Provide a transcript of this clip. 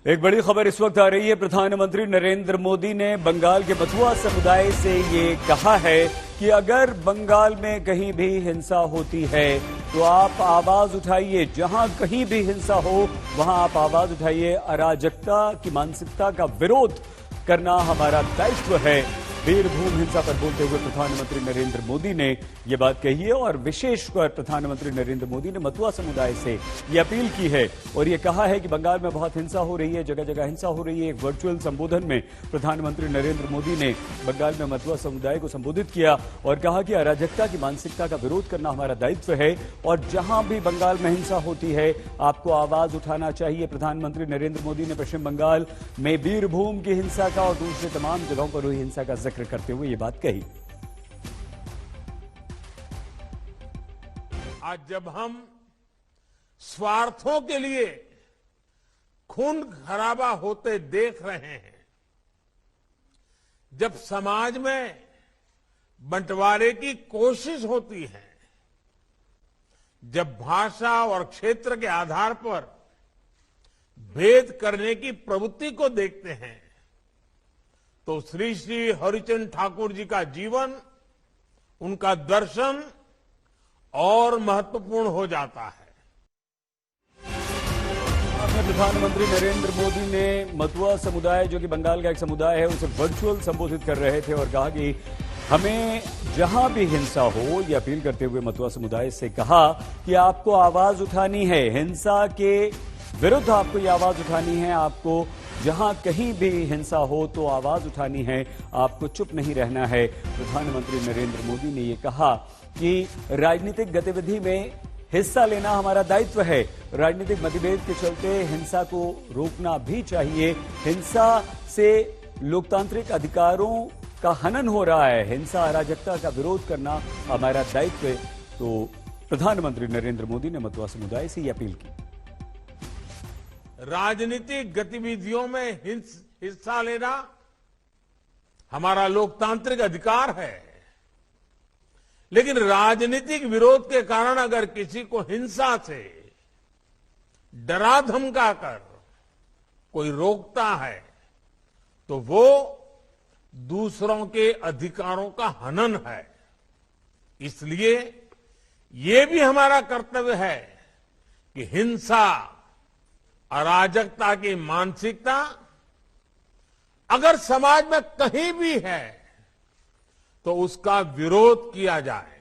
एक बड़ी खबर इस वक्त आ रही है। प्रधानमंत्री नरेंद्र मोदी ने बंगाल के मथुआ समुदाय से ये कहा है कि अगर बंगाल में कहीं भी हिंसा होती है तो आप आवाज उठाइए। जहां कहीं भी हिंसा हो वहां आप आवाज उठाइए। अराजकता की मानसिकता का विरोध करना हमारा दायित्व है। वीरभूम हिंसा पर बोलते हुए प्रधानमंत्री नरेंद्र मोदी ने यह बात कही है और विशेषकर प्रधानमंत्री नरेंद्र मोदी ने मथुआ समुदाय से यह अपील की है और यह कहा है कि बंगाल में बहुत हिंसा हो रही है, जगह जगह हिंसा हो रही है। एक वर्चुअल संबोधन में प्रधानमंत्री नरेंद्र मोदी ने बंगाल में मथुआ समुदाय को संबोधित किया और कहा कि अराजकता की मानसिकता का विरोध करना हमारा दायित्व है और जहां भी बंगाल में हिंसा होती है आपको आवाज उठाना चाहिए। प्रधानमंत्री नरेंद्र मोदी ने पश्चिम बंगाल में वीरभूम की हिंसा का और दूसरे तमाम जगहों पर हुई हिंसा का जिक्र करते हुए ये बात कही। आज जब हम स्वार्थों के लिए खून खराबा होते देख रहे हैं, जब समाज में बंटवारे की कोशिश होती है, जब भाषा और क्षेत्र के आधार पर भेद करने की प्रवृत्ति को देखते हैं, तो श्री श्री हरिचंद ठाकुर जी का जीवन, उनका दर्शन और महत्वपूर्ण हो जाता है। प्रधानमंत्री नरेंद्र मोदी ने मथुआ समुदाय, जो कि बंगाल का एक समुदाय है, उसे वर्चुअल संबोधित कर रहे थे और कहा कि हमें जहां भी हिंसा हो, यह अपील करते हुए मथुआ समुदाय से कहा कि आपको आवाज उठानी है। हिंसा के विरुद्ध आपको ये आवाज उठानी है। आपको जहां कहीं भी हिंसा हो तो आवाज उठानी है, आपको चुप नहीं रहना है। प्रधानमंत्री नरेंद्र मोदी ने ये कहा कि राजनीतिक गतिविधि में हिस्सा लेना हमारा दायित्व है। राजनीतिक मतभेद के चलते हिंसा को रोकना भी चाहिए। हिंसा से लोकतांत्रिक अधिकारों का हनन हो रहा है। हिंसा अराजकता का विरोध करना हमारा दायित्व है। तो प्रधानमंत्री नरेंद्र मोदी ने मथुआ समुदाय से यह अपील की। राजनीतिक गतिविधियों में हिस्सा लेना हमारा लोकतांत्रिक अधिकार है, लेकिन राजनीतिक विरोध के कारण अगर किसी को हिंसा से डरा धमका कर कोई रोकता है तो वो दूसरों के अधिकारों का हनन है। इसलिए ये भी हमारा कर्तव्य है कि हिंसा, अराजकता की मानसिकता अगर समाज में कहीं भी है तो उसका विरोध किया जाए।